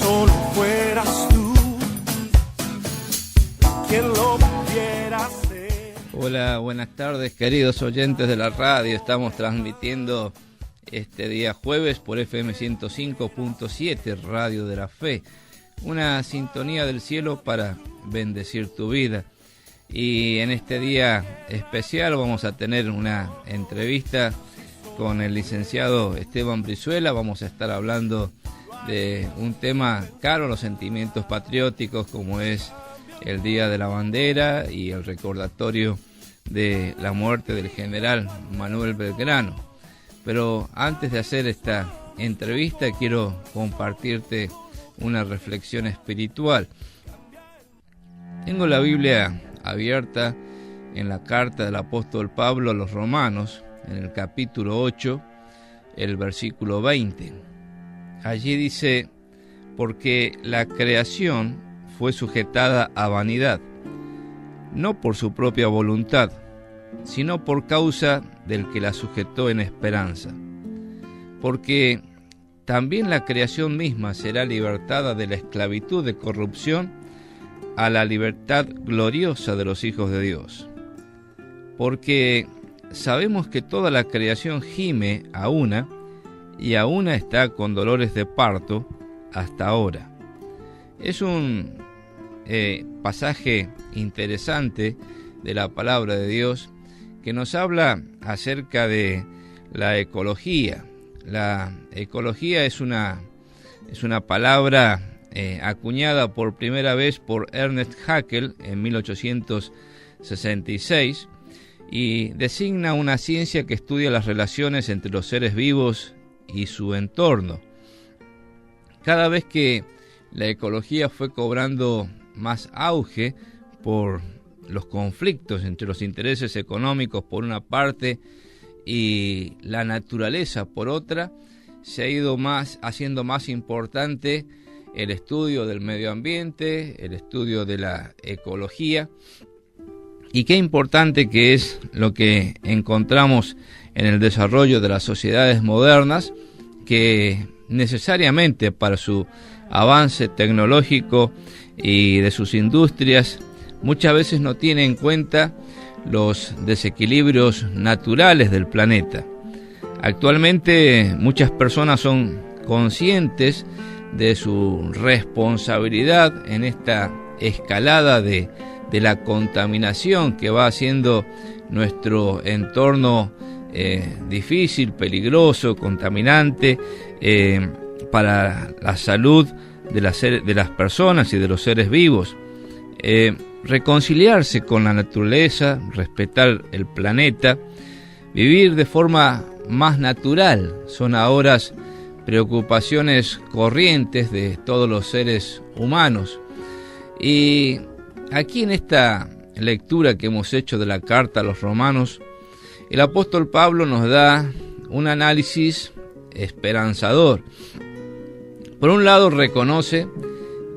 solo fueras tú quien lo pudiera hacer. Hola, buenas tardes, queridos oyentes de la radio. Estamos transmitiendo este día jueves por FM 105.7, Radio de la Fe. Una sintonía del cielo para bendecir tu vida. Y en este día especial vamos a tener una entrevista con el licenciado Esteban Brizuela. Vamos a estar hablando de un tema caro a los sentimientos patrióticos, como es el Día de la Bandera y el recordatorio de la muerte del general Manuel Belgrano. Pero antes de hacer esta entrevista quiero compartirte una reflexión espiritual. Tengo la Biblia abierta en la carta del apóstol Pablo a los Romanos, en el capítulo 8, el versículo 20. Allí dice: porque la creación fue sujetada a vanidad, no por su propia voluntad, sino por causa del que la sujetó en esperanza. Porque también la creación misma será libertada de la esclavitud de corrupción a la libertad gloriosa de los hijos de Dios. Porque sabemos que toda la creación gime a una, y a una está con dolores de parto hasta ahora. Es un pasaje interesante de la palabra de Dios que nos habla acerca de la ecología. La ecología es una palabra acuñada por primera vez por Ernest Haeckel en 1866 y designa una ciencia que estudia las relaciones entre los seres vivos y su entorno. Cada vez que la ecología fue cobrando más auge por los conflictos entre los intereses económicos por una parte y la naturaleza por otra, se ha ido haciendo más importante el estudio del medio ambiente, el estudio de la ecología. Y qué importante que es lo que encontramos en el desarrollo de las sociedades modernas, que necesariamente para su avance tecnológico y de sus industrias muchas veces no tiene en cuenta los desequilibrios naturales del planeta. Actualmente muchas personas son conscientes de su responsabilidad en esta escalada de la contaminación que va haciendo nuestro entorno difícil, peligroso, contaminante para la salud de las personas y de los seres vivos. Reconciliarse con la naturaleza, respetar el planeta, vivir de forma más natural, son ahora preocupaciones corrientes de todos los seres humanos. Y aquí en esta lectura que hemos hecho de la carta a los Romanos, el apóstol Pablo nos da un análisis esperanzador. Por un lado, reconoce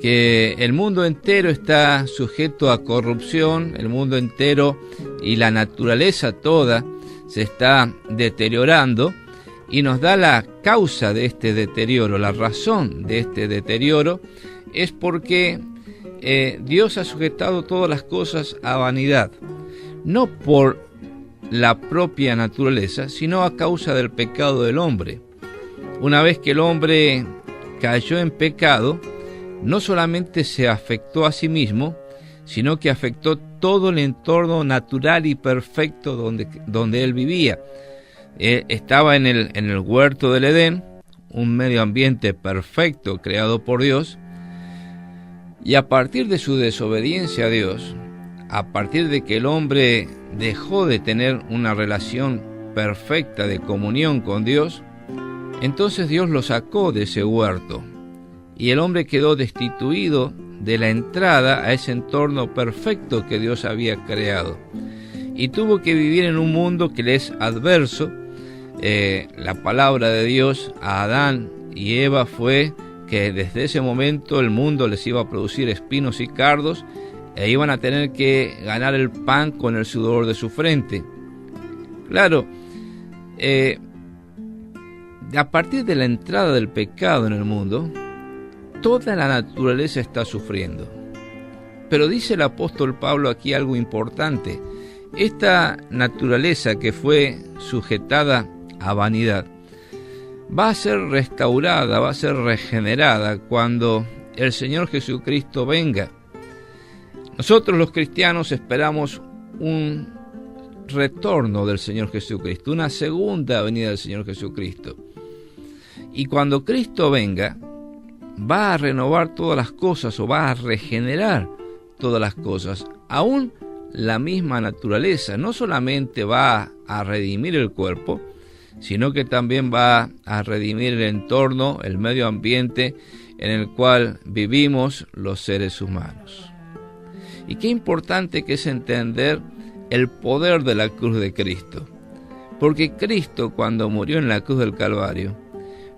que el mundo entero está sujeto a corrupción, el mundo entero y la naturaleza toda se está deteriorando, y nos da la causa de este deterioro, la razón de este deterioro, es porque Dios ha sujetado todas las cosas a vanidad, no por la propia naturaleza, sino a causa del pecado del hombre. Una vez que el hombre cayó en pecado, no solamente se afectó a sí mismo, sino que afectó todo el entorno natural y perfecto donde él vivía. Estaba en el huerto del Edén, un medio ambiente perfecto creado por Dios, y a partir de su desobediencia a Dios, a partir de que el hombre dejó de tener una relación perfecta de comunión con Dios, entonces Dios lo sacó de ese huerto, y el hombre quedó destituido de la entrada a ese entorno perfecto que Dios había creado, y tuvo que vivir en un mundo que le es adverso. La palabra de Dios a Adán y Eva fue que desde ese momento el mundo les iba a producir espinos y cardos, e iban a tener que ganar el pan con el sudor de su frente. Claro, a partir de la entrada del pecado en el mundo, toda la naturaleza está sufriendo. Pero dice el apóstol Pablo aquí algo importante. Esta naturaleza que fue sujetada a vanidad va a ser restaurada, va a ser regenerada cuando el Señor Jesucristo venga. Nosotros los cristianos esperamos un retorno del Señor Jesucristo, una segunda venida del Señor Jesucristo. Y cuando Cristo venga, va a renovar todas las cosas o va a regenerar todas las cosas, aún la misma naturaleza. No solamente va a redimir el cuerpo, sino que también va a redimir el entorno, el medio ambiente en el cual vivimos los seres humanos. Y qué importante que es entender el poder de la cruz de Cristo, porque Cristo, cuando murió en la cruz del Calvario,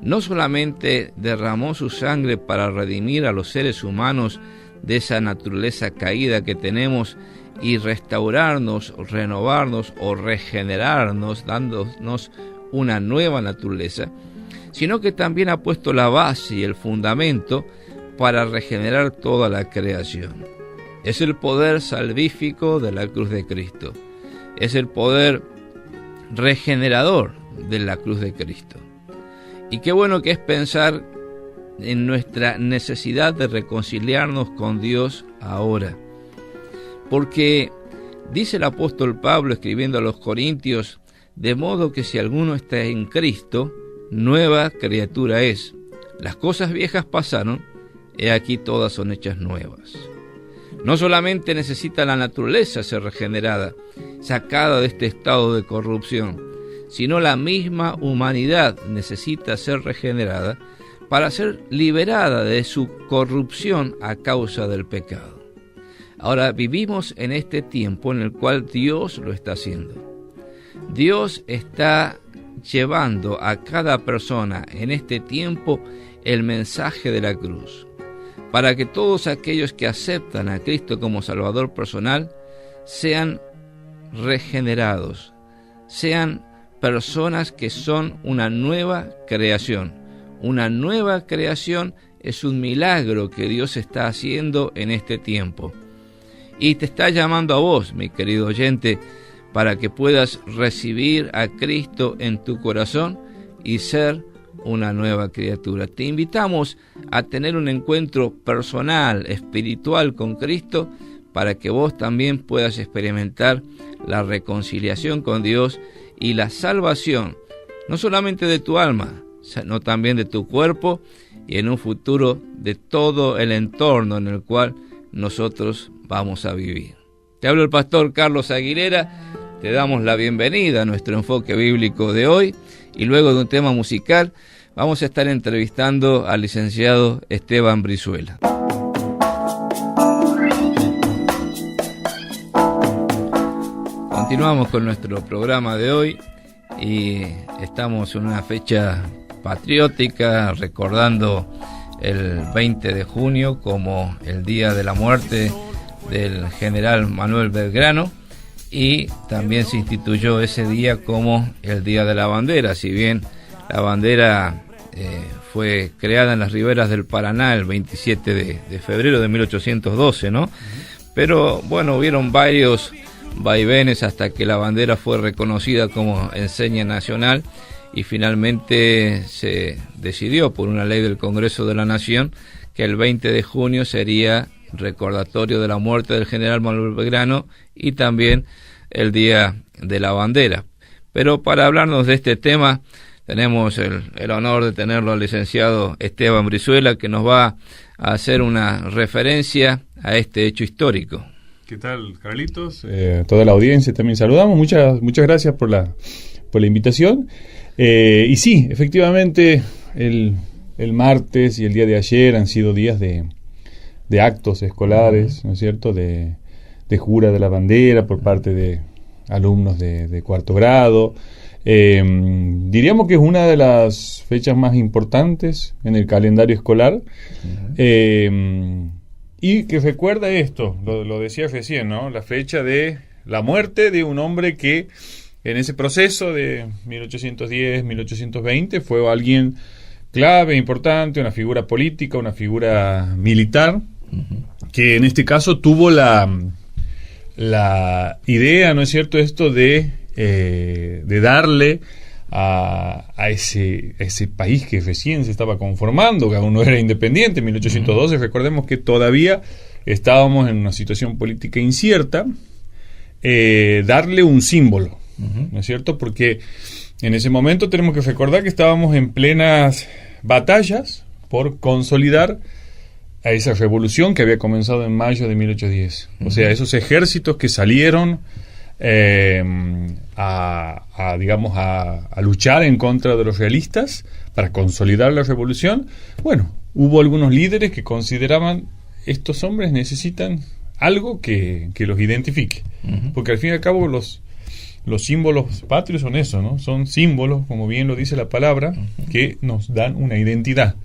no solamente derramó su sangre para redimir a los seres humanos de esa naturaleza caída que tenemos y restaurarnos, renovarnos o regenerarnos, dándonos una nueva naturaleza, sino que también ha puesto la base y el fundamento para regenerar toda la creación. Es el poder salvífico de la cruz de Cristo. Es el poder regenerador de la cruz de Cristo. Y qué bueno que es pensar en nuestra necesidad de reconciliarnos con Dios ahora. Porque dice el apóstol Pablo escribiendo a los Corintios, de modo que si alguno está en Cristo, nueva criatura es. Las cosas viejas pasaron, he aquí todas son hechas nuevas. No solamente necesita la naturaleza ser regenerada, sacada de este estado de corrupción, sino la misma humanidad necesita ser regenerada para ser liberada de su corrupción a causa del pecado. Ahora vivimos en este tiempo en el cual Dios lo está haciendo. Dios está llevando a cada persona en este tiempo el mensaje de la cruz, para que todos aquellos que aceptan a Cristo como Salvador personal sean regenerados, sean personas que son una nueva creación. Una nueva creación es un milagro que Dios está haciendo en este tiempo. Y te está llamando a vos, mi querido oyente, para que puedas recibir a Cristo en tu corazón y ser una nueva criatura. Te invitamos a tener un encuentro personal, espiritual con Cristo, para que vos también puedas experimentar la reconciliación con Dios y la salvación, no solamente de tu alma, sino también de tu cuerpo y en un futuro de todo el entorno en el cual nosotros vamos a vivir. Te habla el pastor Carlos Aguilera, te damos la bienvenida a nuestro enfoque bíblico de hoy y luego de un tema musical vamos a estar entrevistando al licenciado Esteban Brizuela. Continuamos con nuestro programa de hoy y estamos en una fecha patriótica, recordando el 20 de junio como el día de la muerte del general Manuel Belgrano, y también se instituyó ese día como el Día de la Bandera. Si bien la bandera fue creada en las riberas del Paraná el 27 de febrero de 1812, ¿no? Pero bueno, hubieron varios vaivenes hasta que la bandera fue reconocida como enseña nacional y finalmente se decidió por una ley del Congreso de la Nación que el 20 de junio sería recordatorio de la muerte del general Manuel Belgrano y también el Día de la Bandera. Pero para hablarnos de este tema tenemos el honor de tenerlo al licenciado Esteban Brizuela, que nos va a hacer una referencia a este hecho histórico. ¿Qué tal, Carlitos? Toda la audiencia también saludamos. Muchas gracias por la invitación. Y sí, efectivamente, el martes y el día de ayer han sido días de actos escolares, ¿no es cierto?, de jura de la bandera por parte de alumnos de cuarto grado. Diríamos que es una de las fechas más importantes en el calendario escolar. Y que recuerda esto, lo decía recién, ¿no? La fecha de la muerte de un hombre que en ese proceso de 1810, 1820 fue alguien clave, importante, una figura política, una figura militar, que en este caso tuvo la idea, ¿no es cierto?, esto de darle a ese país que recién se estaba conformando, que aún no era independiente, en 1812, recordemos que todavía estábamos en una situación política incierta, darle un símbolo, ¿no es cierto?, porque en ese momento tenemos que recordar que estábamos en plenas batallas por consolidar a esa revolución que había comenzado en mayo de 1810. O sea, esos ejércitos que salieron a luchar en contra de los realistas para consolidar la revolución. Bueno, hubo algunos líderes que consideraban estos hombres necesitan algo que los identifique, porque al fin y al cabo los símbolos patrios son eso, ¿no? Son símbolos, como bien lo dice la palabra, que nos dan una identidad.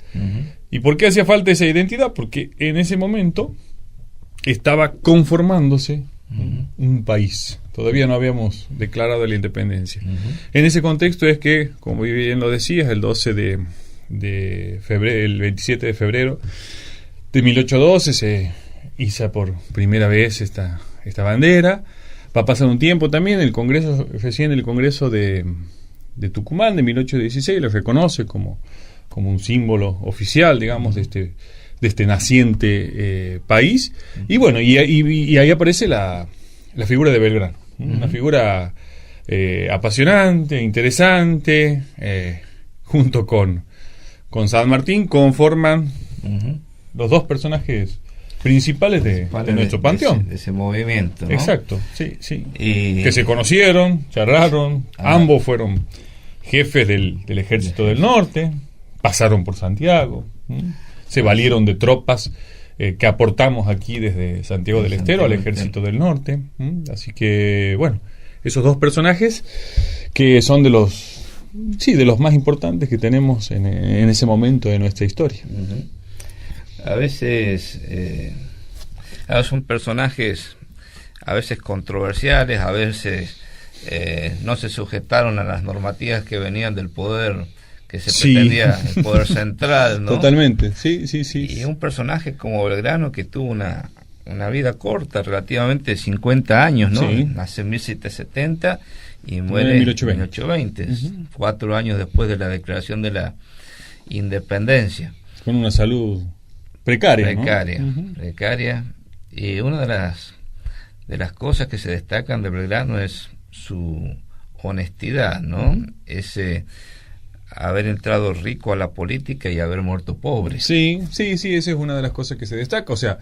¿Y por qué hacía falta esa identidad? Porque en ese momento estaba conformándose un país. Todavía no habíamos declarado la independencia. En ese contexto es que, como bien lo decías, el 12 de febrero, el 27 de febrero de 1812 se iza por primera vez esta bandera. Va a pasar un tiempo también, el Congreso de Tucumán de 1816 lo reconoce como un símbolo oficial, digamos, de este naciente país. Y bueno, y ahí aparece la figura de Belgrano, una figura apasionante, interesante, junto con San Martín, conforman los dos personajes principales de nuestro panteón. De ese movimiento, ¿no? Exacto, sí. Que se conocieron, charlaron, ambos fueron jefes del Ejército del Norte, pasaron por Santiago, se valieron de tropas que aportamos aquí desde Santiago del Estero al Ejército del Norte. Así que, bueno, esos dos personajes que son de los más importantes que tenemos en ese momento de nuestra historia. A veces son personajes a veces controversiales, a veces no se sujetaron a las normativas que venían del poder que se pretendía, el poder central, ¿no? Totalmente, sí. Y un personaje como Belgrano que tuvo una vida corta, relativamente 50 años, ¿no? Sí. Nace en 1770 y muere en 1820, 4 años después de la declaración de la independencia. Con una salud precaria, ¿no? Precaria. Y una de las cosas que se destacan de Belgrano es su honestidad, ¿no? Ese haber entrado rico a la política y haber muerto pobre. Sí, esa es una de las cosas que se destaca. O sea,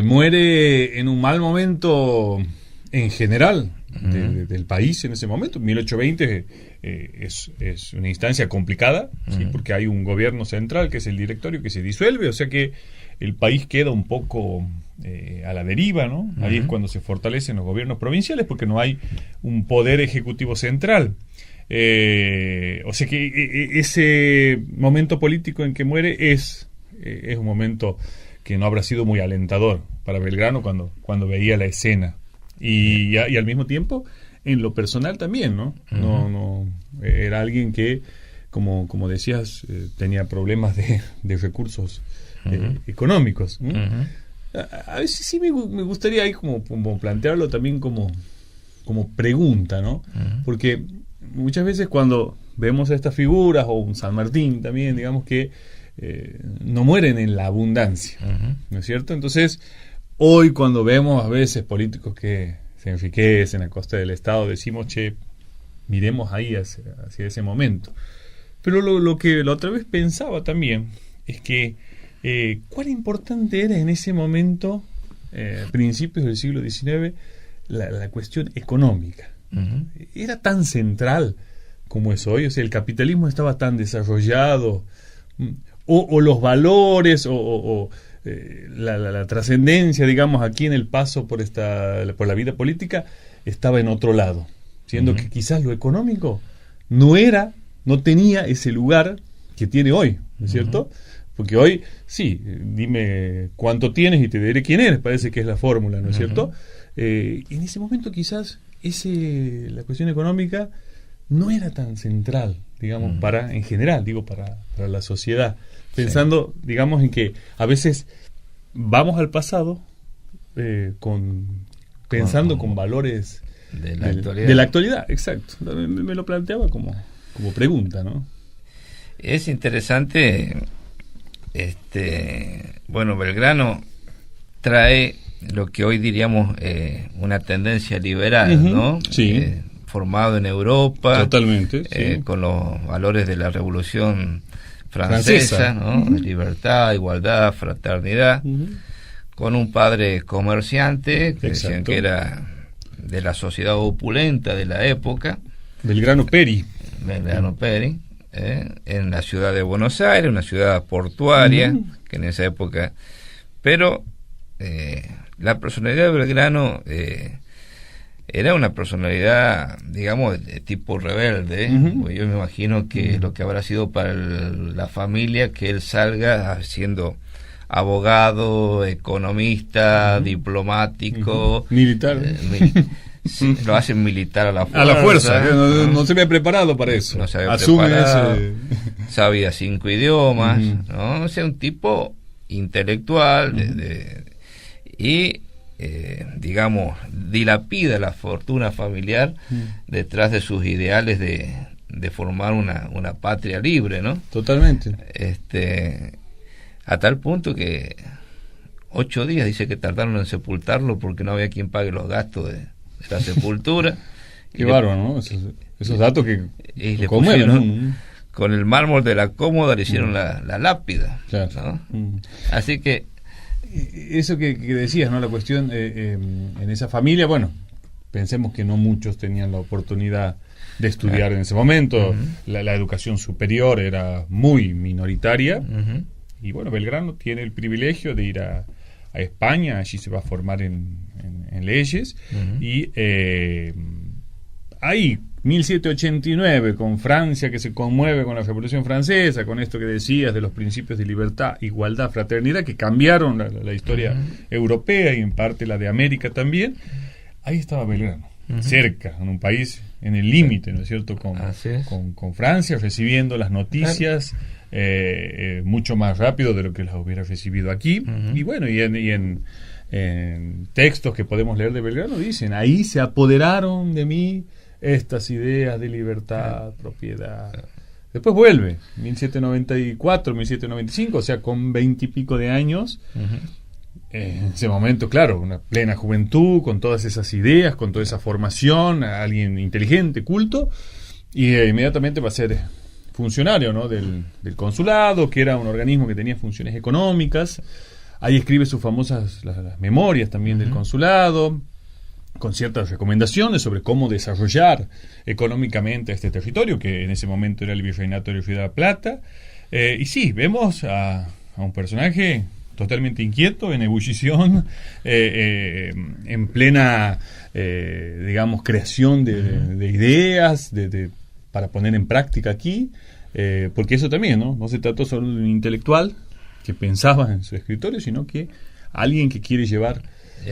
muere en un mal momento en general del país en ese momento. 1820 es una instancia complicada, ¿sí? Porque hay un gobierno central que es el directorio que se disuelve, o sea que el país queda un poco a la deriva, ¿no? Ahí es cuando se fortalecen los gobiernos provinciales porque no hay un poder ejecutivo central. O sea que ese momento político en que muere es un momento que no habrá sido muy alentador para Belgrano cuando veía la escena. Y al mismo tiempo, en lo personal también, ¿no? No era alguien que, como decías, tenía problemas de recursos económicos. A veces sí me gustaría ahí como plantearlo también como pregunta, ¿no? Porque muchas veces cuando vemos a estas figuras, o un San Martín también, digamos que no mueren en la abundancia, ¿no es cierto? Entonces, hoy cuando vemos a veces políticos que se enriquecen a costa del Estado, decimos, miremos ahí hacia ese momento. Pero lo que la otra vez pensaba también es que cuán importante era en ese momento, principios del siglo XIX, la cuestión económica. Era tan central como es hoy. O sea, el capitalismo estaba tan desarrollado, o los valores, o la trascendencia, digamos, aquí en el paso por la vida política estaba en otro lado, siendo que quizás lo económico no tenía ese lugar que tiene hoy, ¿no es cierto? Porque hoy, sí, dime cuánto tienes y te diré quién eres, parece que es la fórmula, ¿no es cierto? En ese momento quizás la cuestión económica no era tan central, digamos, en general, digo, para la sociedad. Pensando, digamos, en que a veces vamos al pasado pensando con valores de la actualidad, exacto. Me lo planteaba como pregunta, ¿no? Es interesante, bueno, Belgrano trae lo que hoy diríamos una tendencia liberal, ¿no? Sí. Formado en Europa. Totalmente, sí. Con los valores de la Revolución Francesa, ¿no? Libertad, igualdad, fraternidad. Con un padre comerciante, que decían que era de la sociedad opulenta de la época. Belgrano Peri, en la ciudad de Buenos Aires, una ciudad portuaria, que en esa época... Pero la personalidad de Belgrano era una personalidad, digamos, de tipo rebelde. Pues yo me imagino que lo que habrá sido para la familia que él salga siendo abogado, economista, diplomático, militar. Sí, lo hacen militar a la fuerza. A la fuerza, no se había preparado para eso. No se había preparado, sabía 5 idiomas, ¿no? O sea, un tipo intelectual digamos, dilapida la fortuna familiar detrás de sus ideales de formar una patria libre, ¿no? Totalmente. A tal punto que 8 días dice que tardaron en sepultarlo porque no había quien pague los gastos de la sepultura. Qué bárbaro, ¿no? Esos datos que le pusieron, con el mármol de la cómoda le hicieron la lápida, claro. ¿no? Así que eso que decías, ¿no? La cuestión en esa familia, bueno, pensemos que no muchos tenían la oportunidad de estudiar en ese momento. La educación superior era muy minoritaria. Y bueno, Belgrano tiene el privilegio de ir a España, allí se va a formar en leyes, y ahí 1789, con Francia que se conmueve con la Revolución Francesa, con esto que decías de los principios de libertad, igualdad, fraternidad, que cambiaron la historia europea y en parte la de América también, ahí estaba Belgrano, cerca, en un país en el límite, ¿no es cierto?, con Francia, recibiendo las noticias mucho más rápido de lo que las hubiera recibido aquí. Y bueno, y en textos que podemos leer de Belgrano dicen: ahí se apoderaron de mí estas ideas de libertad, propiedad. Después vuelve, 1794, 1795, o sea, con 20 y pico de años. En ese momento, claro, una plena juventud, con todas esas ideas, con toda esa formación, alguien inteligente, culto, y inmediatamente va a ser funcionario, ¿no?, del consulado, que era un organismo que tenía funciones económicas. Ahí escribe sus famosas las memorias también del consulado, con ciertas recomendaciones sobre cómo desarrollar económicamente este territorio, que en ese momento era el virreinato de Río de la Plata. Y sí, vemos a un personaje totalmente inquieto, en ebullición, en plena, digamos, creación de ideas para poner en práctica aquí, porque eso también, no se trató solo de un intelectual que pensaba en su escritorio, sino que alguien que quiere llevar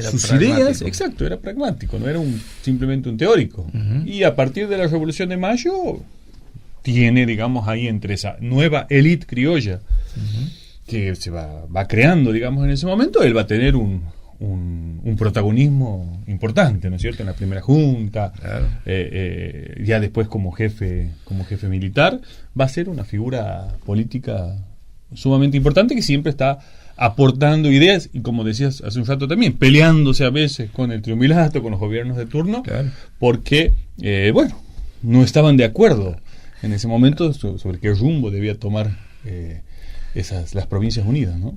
sus ideas, exacto, era pragmático, no era simplemente un teórico. Y a partir de la Revolución de Mayo tiene, digamos, ahí entre esa nueva élite criolla que se va creando, digamos, en ese momento, él va a tener un protagonismo importante, ¿no es cierto?, en la primera junta, claro. Ya después como jefe militar, va a ser una figura política sumamente importante que siempre está aportando ideas y, como decías hace un rato también, peleándose a veces con el triunvirato, con los gobiernos de turno, claro, porque, bueno, no estaban de acuerdo en ese momento sobre qué rumbo debía tomar las Provincias Unidas, ¿no?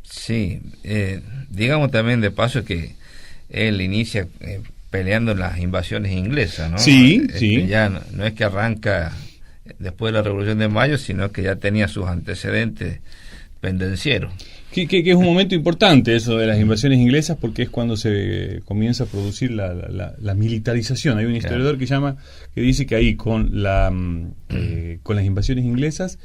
Sí, digamos también de paso que él inicia peleando en las invasiones inglesas, ¿no? Sí, sí. Ya no es que arranca después de la Revolución de Mayo, sino que ya tenía sus antecedentes pendencieros. Que es un momento importante eso de las invasiones inglesas, porque es cuando se comienza a producir la militarización. Hay un historiador que dice que ahí con las invasiones inglesas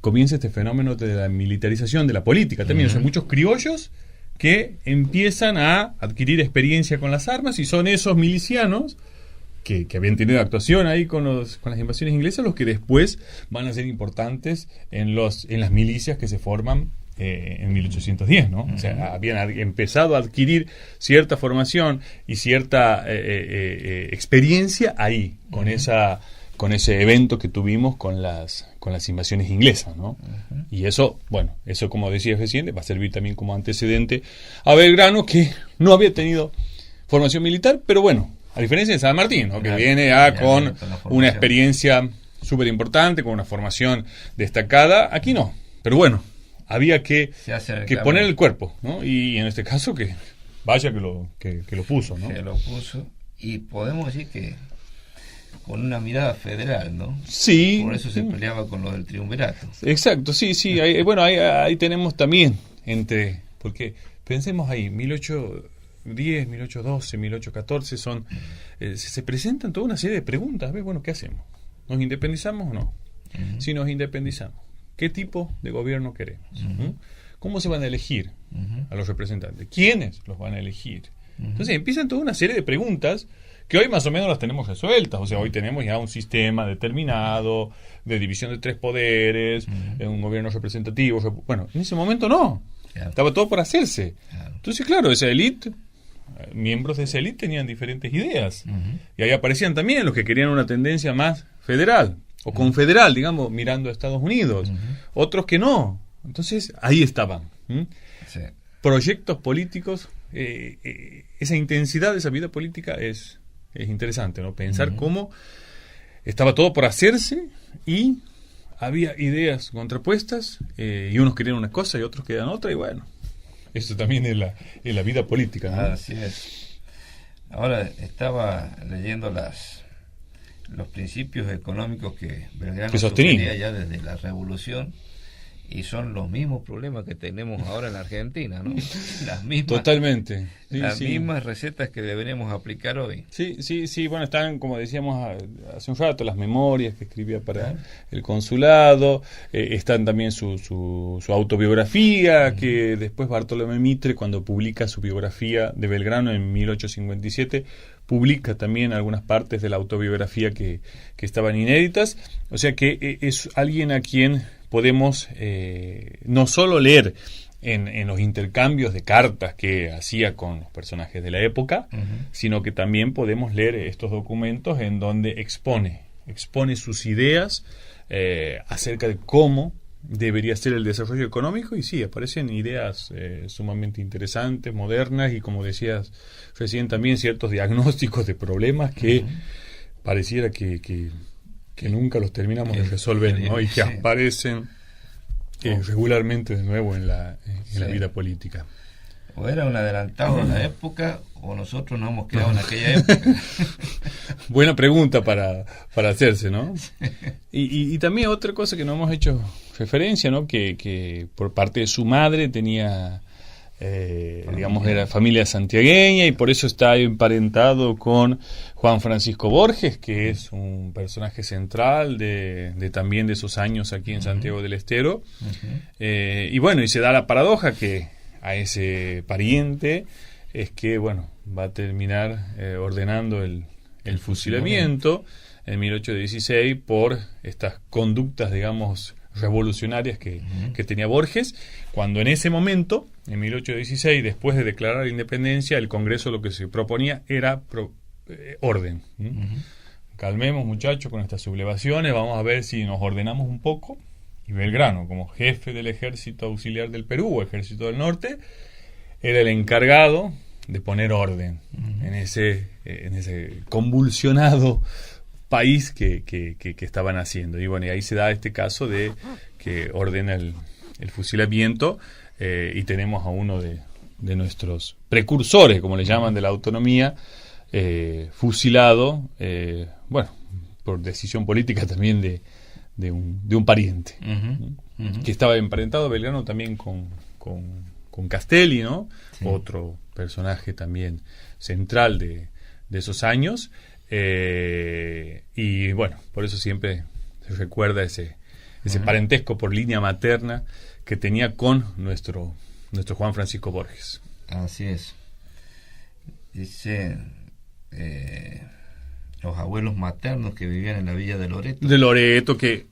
comienza este fenómeno de la militarización de la política también. O sea, muchos criollos que empiezan a adquirir experiencia con las armas, y son esos milicianos que habían tenido actuación ahí con las invasiones inglesas, los que después van a ser importantes en las milicias que se forman en 1810, ¿no? O sea, habían empezado a adquirir cierta formación y cierta experiencia ahí, con ese evento que tuvimos con las invasiones inglesas, ¿no? Y eso, bueno, eso como decía recién, va a servir también como antecedente a Belgrano, que no había tenido formación militar, pero bueno, a diferencia de San Martín, ¿no? Que viene con una experiencia súper importante, con una formación destacada. Aquí no, pero bueno, había que poner el cuerpo, ¿no? Y en este caso que vaya que lo puso, ¿no? Que lo puso, y podemos decir que con una mirada federal, ¿no? Sí. Por eso se peleaba con lo del triunvirato. Exacto, sí. Ahí tenemos también porque pensemos ahí, 1810, 1812, 1814 se presentan toda una serie de preguntas. Bueno, ¿qué hacemos? ¿Nos independizamos o no? Si nos independizamos, ¿qué tipo de gobierno queremos? ¿Cómo se van a elegir a los representantes? ¿Quiénes los van a elegir? Entonces empiezan toda una serie de preguntas que hoy más o menos las tenemos resueltas. O sea, hoy tenemos ya un sistema determinado de división de 3 poderes, un gobierno representativo. Bueno, en ese momento no. Claro. Estaba todo por hacerse. Claro. Entonces, claro, esa élite, miembros de esa élite tenían diferentes ideas. Y ahí aparecían también los que querían una tendencia más federal o confederal, digamos, mirando a Estados Unidos. Otros que no. Entonces, ahí estaban. Sí. Proyectos políticos, esa intensidad de esa vida política es interesante, ¿no? Pensar cómo estaba todo por hacerse y había ideas contrapuestas, y unos querían una cosa y otros querían otra, y bueno, eso también es la vida política, ¿no? Así es. Ahora estaba leyendo los principios económicos que Belgrano sostenía ya desde la Revolución, y son los mismos problemas que tenemos ahora en la Argentina, ¿no? Las mismas, totalmente. Mismas recetas que deberemos aplicar hoy. Sí. Bueno, están, como decíamos hace un rato, las memorias que escribía para el consulado. Están también su autobiografía, que después Bartolomé Mitre, cuando publica su biografía de Belgrano en 1857, publica también algunas partes de la autobiografía que estaban inéditas. O sea que es alguien a quien podemos no solo leer en los intercambios de cartas que hacía con los personajes de la época, sino que también podemos leer estos documentos en donde expone sus ideas acerca de cómo debería ser el desarrollo económico, y sí, aparecen ideas sumamente interesantes, modernas, y como decías recién también ciertos diagnósticos de problemas que pareciera que nunca los terminamos de resolver, ¿no? Y que aparecen regularmente de nuevo en la vida política. O era un adelantado a la época, o nosotros nos hemos quedado en aquella época. Buena pregunta para hacerse, ¿no? Y también otra cosa que no hemos hecho referencia, ¿no? Que por parte de su madre tenía, era familia santiagueña, y por eso está emparentado con Juan Francisco Borges, que es un personaje central de también de esos años aquí en Santiago del Estero. Y bueno, y se da la paradoja que a ese pariente es que, bueno, va a terminar ordenando el fusilamiento en 1816 por estas conductas, digamos, revolucionarias que tenía Borges, cuando en ese momento, en 1816, después de declarar la independencia, el Congreso lo que se proponía era orden. Calmemos, muchachos, con estas sublevaciones, vamos a ver si nos ordenamos un poco. Y Belgrano, como jefe del Ejército Auxiliar del Perú, o Ejército del Norte, era el encargado de poner orden en ese convulsionado país que estaban haciendo. Y bueno, y ahí se da este caso de que ordena el fusilamiento, y tenemos a uno de nuestros precursores, como le llaman, de la autonomía, fusilado, por decisión política también de un pariente, que estaba emparentado Belgrano también con Castelli, ¿no? Sí. Otro personaje también central de esos años, y bueno, por eso siempre se recuerda ese parentesco por línea materna que tenía con nuestro Juan Francisco Borges. Así es. Dice los abuelos maternos que vivían en la villa de Loreto. De Loreto, que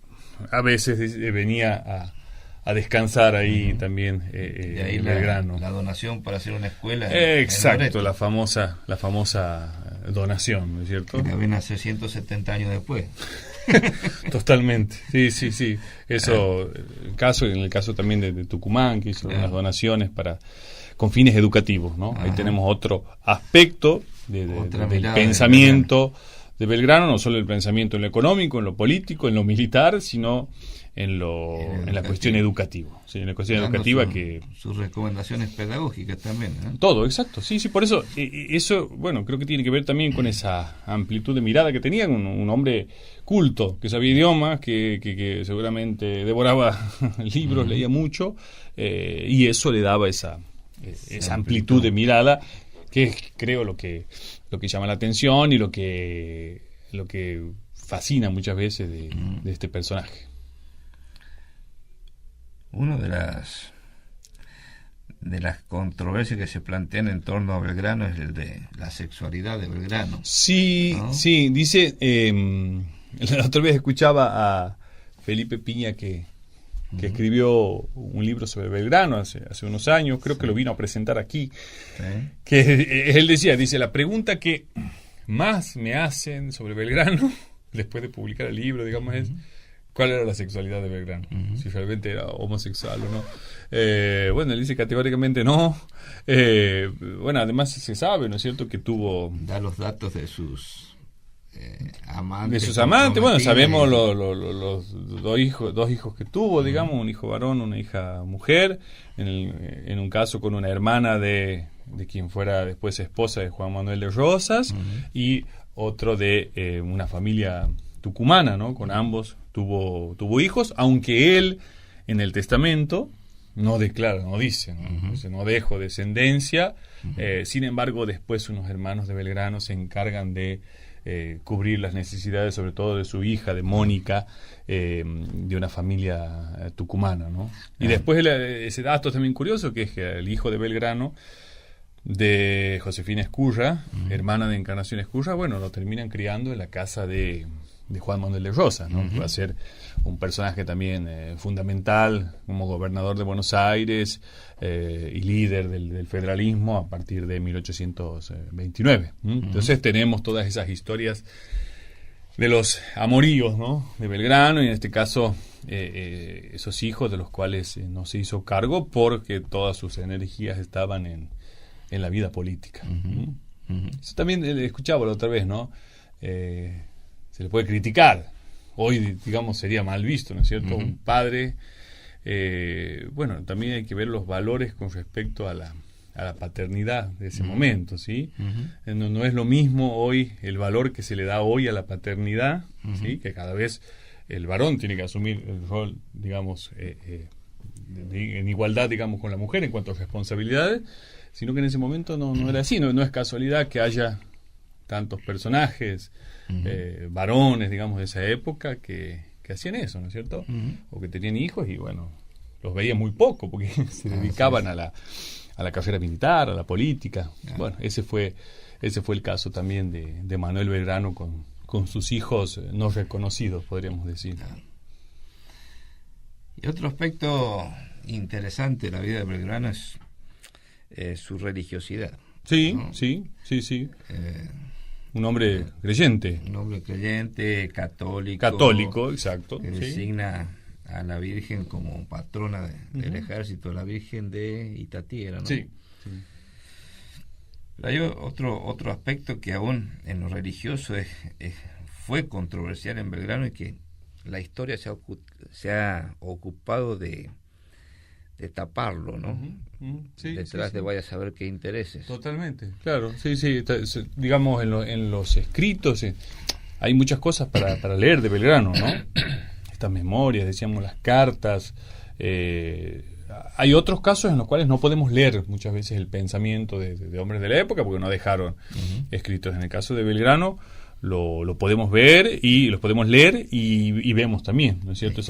a veces venía a descansar ahí también de ahí en Belgrano. La donación para hacer una escuela. Exacto, la famosa donación, ¿no es cierto? Que deben hacer 170 años después. Totalmente, sí. Eso, en el caso también de Tucumán, que hizo unas donaciones con fines educativos, ¿no? Ahí tenemos otro aspecto del pensamiento de Belgrano, no solo el pensamiento en lo económico, en lo político, en lo militar, sino en la cuestión educativa. Sí, en la cuestión educativa sus recomendaciones pedagógicas también, ¿eh? Todo, exacto. Sí, por eso, eso, bueno, creo que tiene que ver también con esa amplitud de mirada que tenía, un hombre culto, que sabía idiomas, que seguramente devoraba libros, leía mucho, y eso le daba esa amplitud de mirada, que es, creo, lo que llama la atención y lo que fascina muchas veces de este personaje. Una de las controversias que se plantean en torno a Belgrano es el de la sexualidad de Belgrano. Sí, ¿no? Sí, dice, la otra vez escuchaba a Felipe Piña que escribió un libro sobre Belgrano hace unos años, creo que lo vino a presentar aquí, que él dice, la pregunta que más me hacen sobre Belgrano, después de publicar el libro, digamos, es ¿cuál era la sexualidad de Belgrano? Si realmente era homosexual o no. Bueno, él dice categóricamente no. Bueno, además se sabe, ¿no es cierto?, que tuvo... Da los datos de sus amantes. De sus amantes, bueno, sabemos los dos hijos que tuvo, digamos, un hijo varón, una hija mujer, en un caso con una hermana de quien fuera después esposa de Juan Manuel de Rosas, y otro de una familia tucumana, ¿no? Con ambos tuvo hijos, aunque él en el testamento no declara, no dice, ¿no? Dice, no dejo descendencia. Sin embargo, después unos hermanos de Belgrano se encargan de cubrir las necesidades, sobre todo de su hija, de Mónica, de una familia tucumana, ¿no? Y después ese dato también curioso, que es que el hijo de Belgrano, de Josefina Escurra, hermana de Encarnación Escurra, bueno, lo terminan criando en la casa de Juan Manuel de Rosas, ¿no? Que va a ser un personaje también fundamental como gobernador de Buenos Aires y líder del federalismo a partir de 1829. Entonces tenemos todas esas historias de los amoríos, ¿no?, de Belgrano, y en este caso esos hijos de los cuales no se hizo cargo porque todas sus energías estaban en la vida política. Eso también escuchaba la otra vez, ¿no? Se le puede criticar. Hoy, digamos, sería mal visto, ¿no es cierto? Un padre. Bueno, también hay que ver los valores con respecto a la paternidad de ese momento, ¿sí? No es lo mismo hoy el valor que se le da hoy a la paternidad, ¿sí? Que cada vez el varón tiene que asumir el rol, digamos, en igualdad, digamos, con la mujer en cuanto a responsabilidades, sino que en ese momento no era así. No es casualidad que haya tantos personajes varones, digamos, de esa época que hacían eso, ¿no es cierto? O que tenían hijos y, bueno, los veían muy poco porque se dedicaban a la carrera militar, a la política. Bueno, ese fue el caso también de Manuel Belgrano con sus hijos no reconocidos, podríamos decir. Y otro aspecto interesante de la vida de Belgrano es su religiosidad. Sí, ¿no? Sí. Un hombre creyente. Un hombre creyente, católico. Católico, exacto. Que designa a la Virgen como patrona del ejército, la Virgen de Itatiera, ¿no? Sí. Pero hay otro aspecto que aún en lo religioso fue controversial en Belgrano y que la historia se ha ocupado de taparlo, ¿no? Detrás de vaya a saber qué intereses. Totalmente, claro, sí, digamos en los escritos hay muchas cosas para leer de Belgrano, ¿no? Estas memorias, decíamos, las cartas, hay otros casos en los cuales no podemos leer muchas veces el pensamiento de hombres de la época porque no dejaron escritos. En el caso de Belgrano lo podemos ver y los podemos leer y vemos también, ¿no es cierto?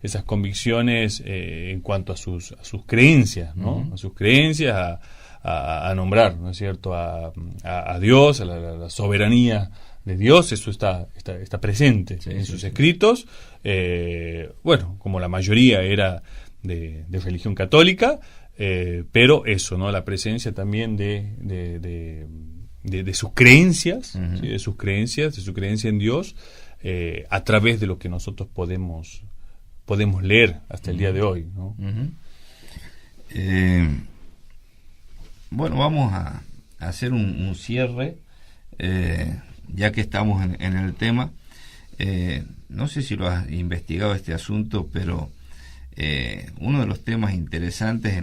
Esas convicciones en cuanto a sus creencias, ¿no? A sus creencias, a nombrar, ¿no es cierto?, a Dios, a la soberanía de Dios. Eso está presente en sus escritos. Bueno, como la mayoría era de religión católica, pero eso, ¿no?, la presencia también de sus creencias, ¿sí?, de su creencia en Dios, a través de lo que nosotros podemos leer hasta el día de hoy, ¿no? Bueno, vamos a hacer un cierre, ya que estamos en el tema. No sé si lo has investigado este asunto, pero uno de los temas interesantes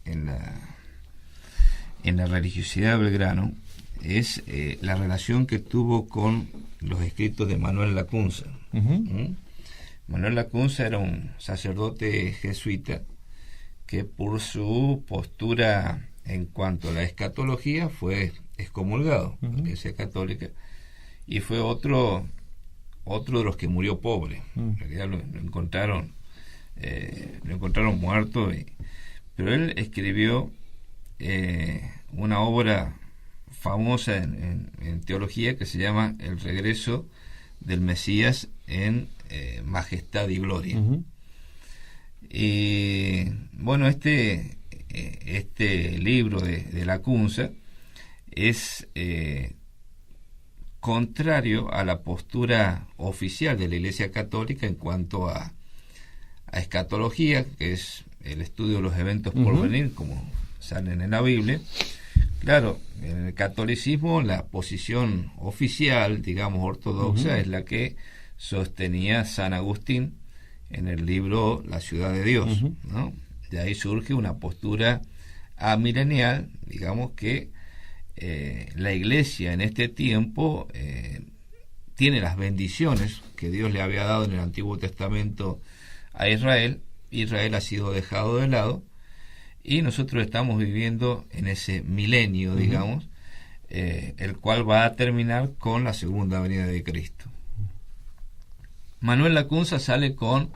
en la religiosidad de Belgrano es la relación que tuvo con los escritos de Manuel Lacunza. Manuel Lacunza era un sacerdote jesuita que por su postura en cuanto a la escatología fue excomulgado por la Iglesia Católica, y fue otro de los que murió pobre. En realidad lo encontraron muerto, pero él escribió una obra famosa en teología que se llama El regreso del Mesías en majestad y gloria. Y bueno, este libro de Lacunza es contrario a la postura oficial de la Iglesia Católica en cuanto a escatología, que es el estudio de los eventos por venir, como salen en la Biblia. Claro, en el catolicismo la posición oficial, digamos ortodoxa, es la que sostenía San Agustín en el libro La ciudad de Dios, ¿no? De ahí surge una postura amilenial, digamos que la Iglesia en este tiempo tiene las bendiciones que Dios le había dado en el Antiguo Testamento a Israel. Israel ha sido dejado de lado y nosotros estamos viviendo en ese milenio, digamos, el cual va a terminar con la segunda venida de Cristo. Manuel Lacunza sale con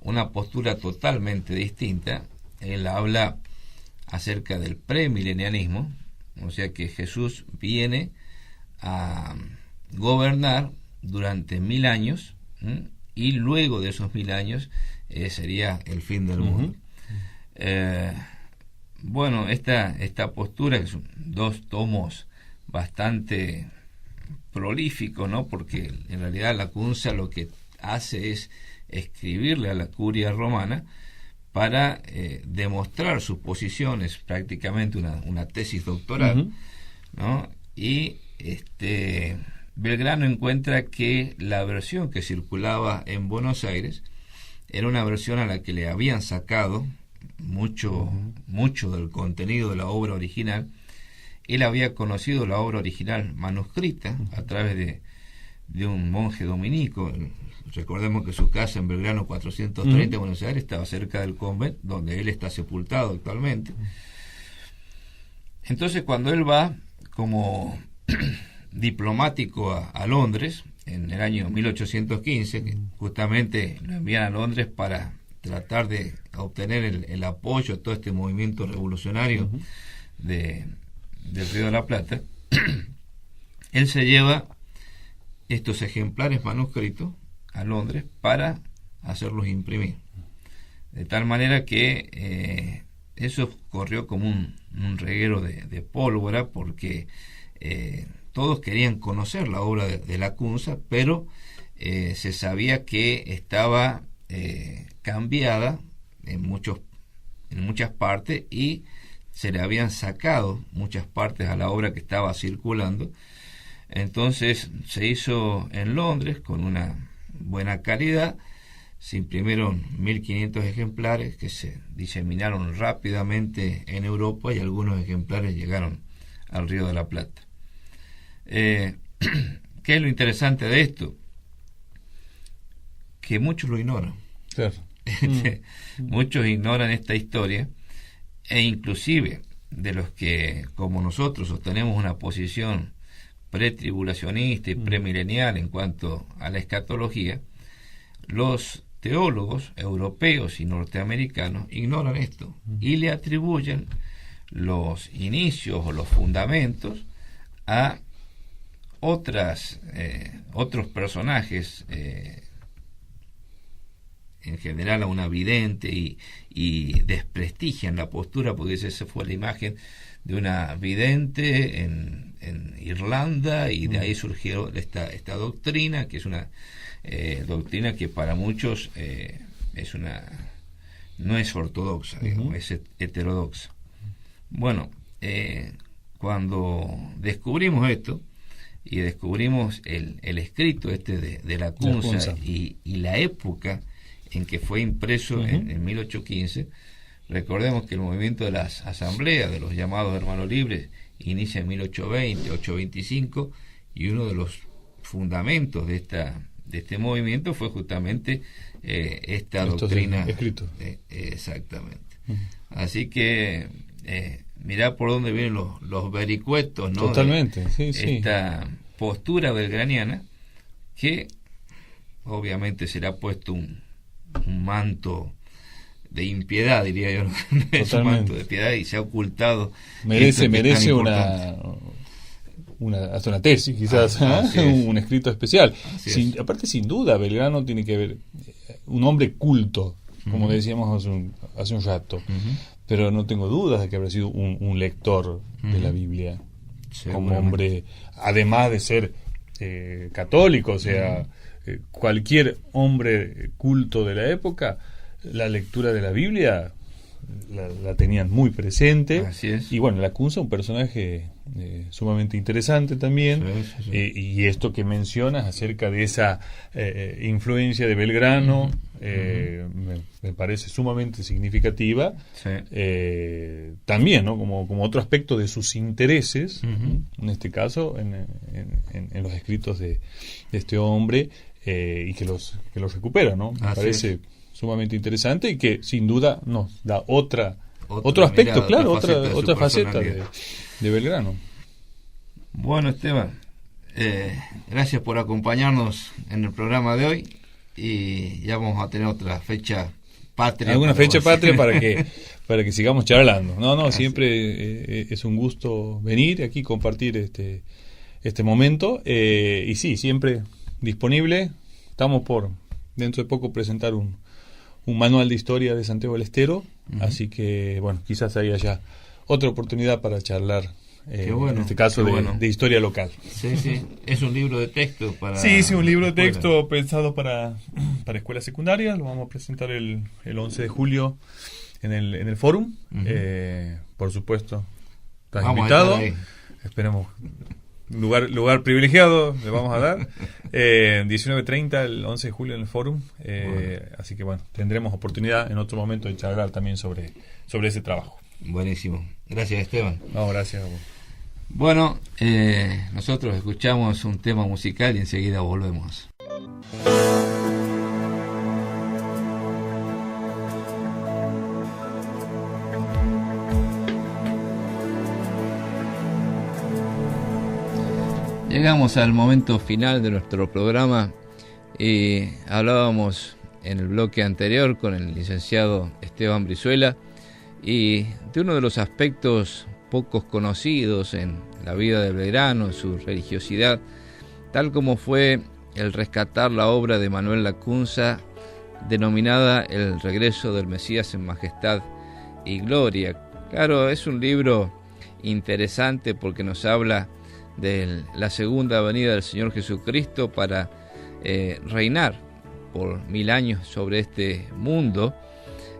una postura totalmente distinta. Él habla acerca del premilenianismo, o sea que Jesús viene a gobernar durante 1000 años, y luego de esos 1000 años sería el fin del mundo. Bueno, esta postura, que son 2 tomos bastante prolíficos, ¿no?, porque en realidad Lacunza lo que hace es escribirle a la curia romana para demostrar sus posiciones, prácticamente una tesis doctoral, ¿no? Y Belgrano encuentra que la versión que circulaba en Buenos Aires era una versión a la que le habían sacado mucho del contenido de la obra original. Él había conocido la obra original manuscrita a través de un monje dominico. Recordemos que su casa en Belgrano 430 en Buenos Aires estaba cerca del convento donde él está sepultado actualmente. Entonces, cuando él va como diplomático a Londres en el año 1815, que justamente lo envían a Londres para tratar de obtener el apoyo a todo este movimiento revolucionario del Río de la Plata, él se lleva estos ejemplares manuscritos a Londres para hacerlos imprimir, de tal manera que eso corrió como un reguero de pólvora, porque todos querían conocer la obra de Lacunza, pero se sabía que estaba cambiada en muchas partes, y se le habían sacado muchas partes a la obra que estaba circulando. Entonces se hizo en Londres con una buena calidad. Se imprimieron 1500 ejemplares que se diseminaron rápidamente en Europa, y algunos ejemplares llegaron al Río de la Plata. ¿Qué es lo interesante de esto? Que muchos lo ignoran. Claro. Muchos ignoran esta historia, e inclusive de los que, como nosotros, sostenemos una posición pretribulacionista y premilenial en cuanto a la escatología, los teólogos europeos y norteamericanos ignoran esto y le atribuyen los inicios o los fundamentos a otros personajes, en general a una vidente, y desprestigian la postura, porque esa fue la imagen de una vidente en Irlanda, y de ahí surgió esta doctrina, que es una doctrina que para muchos no es ortodoxa, digamos, es heterodoxa. Bueno, cuando descubrimos esto, y descubrimos el escrito de la Cunza y la época en que fue impreso, en 1815, recordemos que el movimiento de las asambleas, de los llamados hermanos libres, inicia en 1820, 1825, y uno de los fundamentos de este movimiento fue justamente esta doctrina. Exactamente. Así que mirá por dónde vienen los vericuetos, ¿no? Totalmente, sí. Esta postura belgraniana, que obviamente será puesto un manto de impiedad, diría yo, es un manto de piedad, y se ha ocultado. Merece hasta una tesis, quizás, un escrito especial. Aparte, sin duda, Belgrano tiene que ver, un hombre culto, como decíamos hace un rato, pero no tengo dudas de que habrá sido un lector de la Biblia, como hombre, además de ser católico, o sea, cualquier hombre culto de la época, la lectura de la Biblia la tenían muy presente. Así es. Y bueno, la Cunza, un personaje sumamente interesante también. Sí. Y esto que mencionas acerca de esa influencia de Belgrano, me parece sumamente significativa. Sí. También, ¿no? Como otro aspecto de sus intereses, en este caso, en los escritos de este hombre, y que los recupera, ¿no? Me parece sumamente interesante, y que sin duda nos da otro aspecto, mirada, claro, otra faceta de Belgrano. Bueno, Esteban, gracias por acompañarnos en el programa de hoy, y ya vamos a tener otra fecha patria. Alguna fecha patria para que sigamos charlando. No, siempre es un gusto venir aquí, compartir este momento, y sí, siempre disponible. Estamos por dentro de poco presentar un manual de historia de Santiago del Estero, así que bueno, quizás haya ya otra oportunidad para charlar, en este caso de historia local. Sí, es un libro de texto para... Sí, un libro de texto pensado para escuela secundaria. Lo vamos a presentar el 11 de julio en el Fórum. Por supuesto, estás invitado. Esperemos lugar privilegiado le vamos a dar. 19:30 el 11 de julio en el Fórum. Así que bueno, tendremos oportunidad en otro momento de charlar también sobre ese trabajo. Buenísimo. Gracias, Esteban. No, gracias a vos. Bueno, nosotros escuchamos un tema musical y enseguida volvemos. Llegamos al momento final de nuestro programa, y hablábamos en el bloque anterior con el licenciado Esteban Brizuela, y de uno de los aspectos pocos conocidos en la vida de Belgrano, su religiosidad, tal como fue el rescatar la obra de Manuel Lacunza, denominada El regreso del Mesías en majestad y gloria. Claro, es un libro interesante porque nos habla de la segunda venida del Señor Jesucristo para reinar por 1000 años sobre este mundo.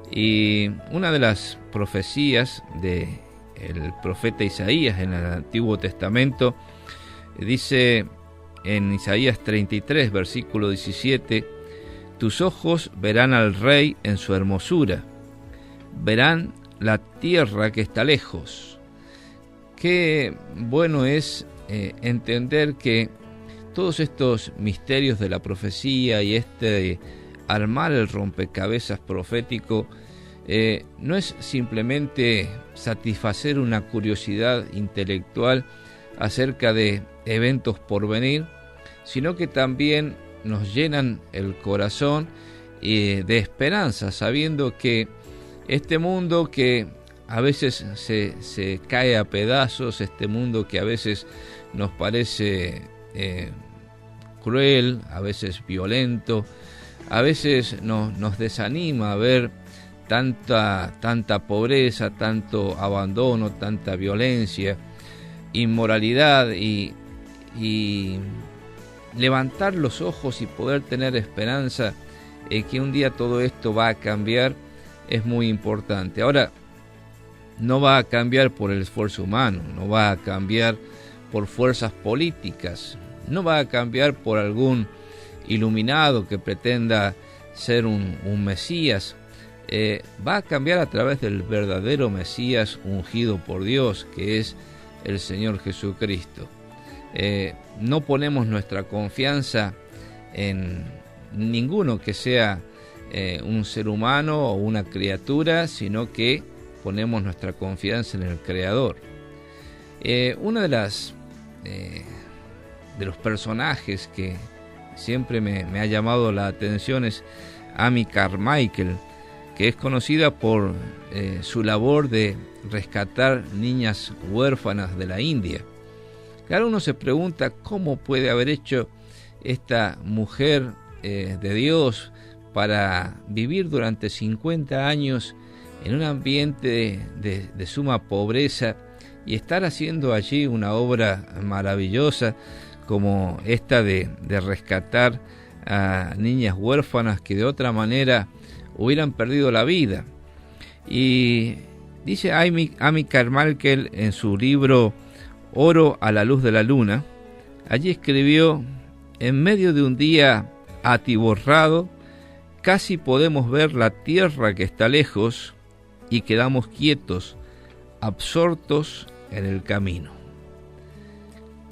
Y una de las profecías del profeta Isaías en el Antiguo Testamento dice en Isaías 33, versículo 17: tus ojos verán al Rey en su hermosura, verán la tierra que está lejos. Qué bueno es entender que todos estos misterios de la profecía y armar el rompecabezas profético no es simplemente satisfacer una curiosidad intelectual acerca de eventos por venir, sino que también nos llenan el corazón de esperanza, sabiendo que este mundo que a veces se cae a pedazos, este mundo que a veces nos parece cruel, a veces violento, a veces nos desanima a ver tanta pobreza, tanto abandono, tanta violencia, inmoralidad, y levantar los ojos y poder tener esperanza que un día todo esto va a cambiar es muy importante. Ahora, no va a cambiar por el esfuerzo humano, no va a cambiar por fuerzas políticas, no va a cambiar por algún iluminado que pretenda ser un Mesías. Va a cambiar a través del verdadero Mesías ungido por Dios, que es el Señor Jesucristo. No ponemos nuestra confianza en ninguno que sea un ser humano o una criatura, sino que ponemos nuestra confianza en el Creador. Uno de los personajes que siempre me ha llamado la atención es Amy Carmichael, que es conocida por su labor de rescatar niñas huérfanas de la India. Claro, uno se pregunta cómo puede haber hecho esta mujer de Dios para vivir durante 50 años en un ambiente de suma pobreza y estar haciendo allí una obra maravillosa como esta de rescatar a niñas huérfanas que de otra manera hubieran perdido la vida. Y dice Amy Carmichael en su libro Oro a la luz de la luna, allí escribió: en medio de un día atiborrado, casi podemos ver la tierra que está lejos y quedamos quietos, absortos en el camino.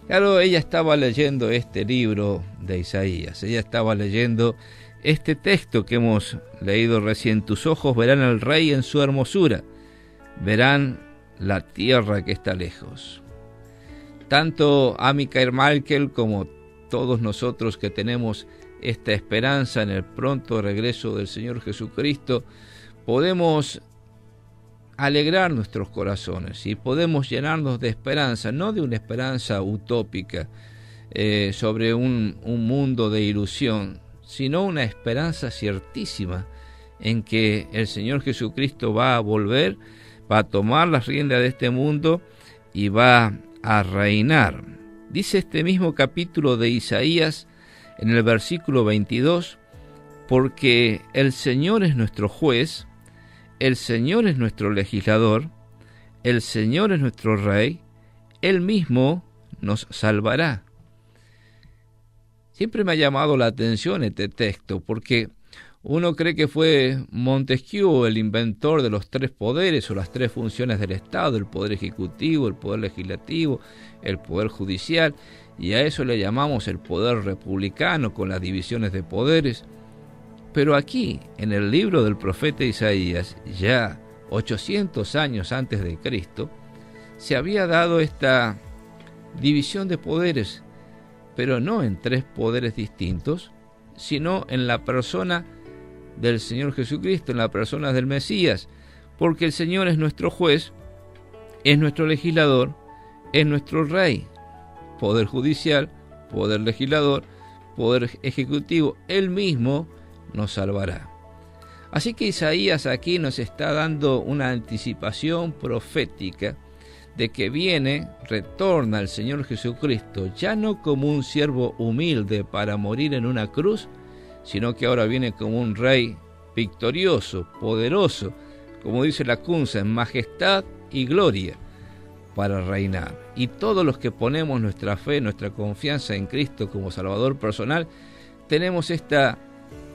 Claro, ella estaba leyendo este libro de Isaías, ella estaba leyendo este texto que hemos leído recién: tus ojos verán al Rey en su hermosura, verán la tierra que está lejos. Tanto Amy Carmichael como todos nosotros que tenemos esta esperanza en el pronto regreso del Señor Jesucristo, podemos alegrar nuestros corazones y podemos llenarnos de esperanza, no de una esperanza utópica sobre un mundo de ilusión, sino una esperanza ciertísima en que el Señor Jesucristo va a volver, va a tomar las riendas de este mundo y va a reinar. Dice este mismo capítulo de Isaías en el versículo 22, porque el Señor es nuestro juez, el Señor es nuestro legislador, el Señor es nuestro Rey, Él mismo nos salvará. Siempre me ha llamado la atención este texto, porque uno cree que fue Montesquieu el inventor de los tres poderes o las tres funciones del Estado: el poder ejecutivo, el poder legislativo, el poder judicial, y a eso le llamamos el poder republicano con las divisiones de poderes. Pero aquí, en el libro del profeta Isaías, ya 800 años antes de Cristo, se había dado esta división de poderes, pero no en tres poderes distintos, sino en la persona del Señor Jesucristo, en la persona del Mesías, porque el Señor es nuestro juez, es nuestro legislador, es nuestro Rey, poder judicial, poder legislador, poder ejecutivo, Él mismo nos salvará. Así que Isaías aquí nos está dando una anticipación profética de que retorna el Señor Jesucristo, ya no como un siervo humilde para morir en una cruz, sino que ahora viene como un Rey victorioso, poderoso, como dice la Kunza, en majestad y gloria, para reinar. Y todos los que ponemos nuestra fe, nuestra confianza en Cristo como Salvador personal, tenemos esta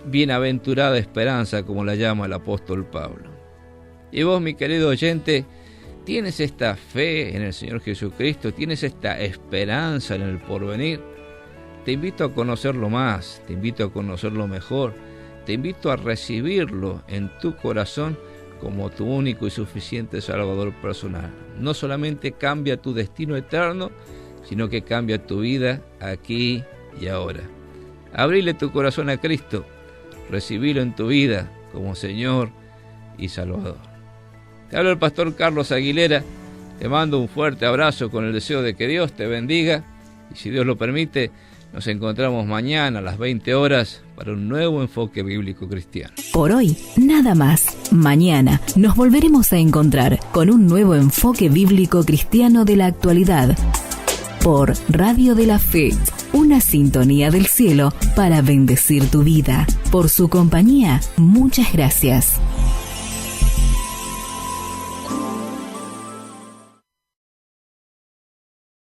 bienaventurada esperanza, como la llama el apóstol Pablo. Y vos, mi querido oyente, ¿tienes esta fe en el Señor Jesucristo? ¿Tienes esta esperanza en el porvenir? Te invito a conocerlo más, te invito a conocerlo mejor, te invito a recibirlo en tu corazón como tu único y suficiente Salvador personal. No solamente cambia tu destino eterno, sino que cambia tu vida aquí y ahora. Abrile tu corazón a Cristo, recibilo en tu vida como Señor y Salvador. Te habla el pastor Carlos Aguilera. Te mando un fuerte abrazo con el deseo de que Dios te bendiga. Y si Dios lo permite, nos encontramos mañana a las 20 horas para un nuevo enfoque bíblico cristiano. Por hoy, nada más. Mañana nos volveremos a encontrar con un nuevo enfoque bíblico cristiano de la actualidad. Por Radio de la Fe, una sintonía del cielo para bendecir tu vida. Por su compañía, muchas gracias.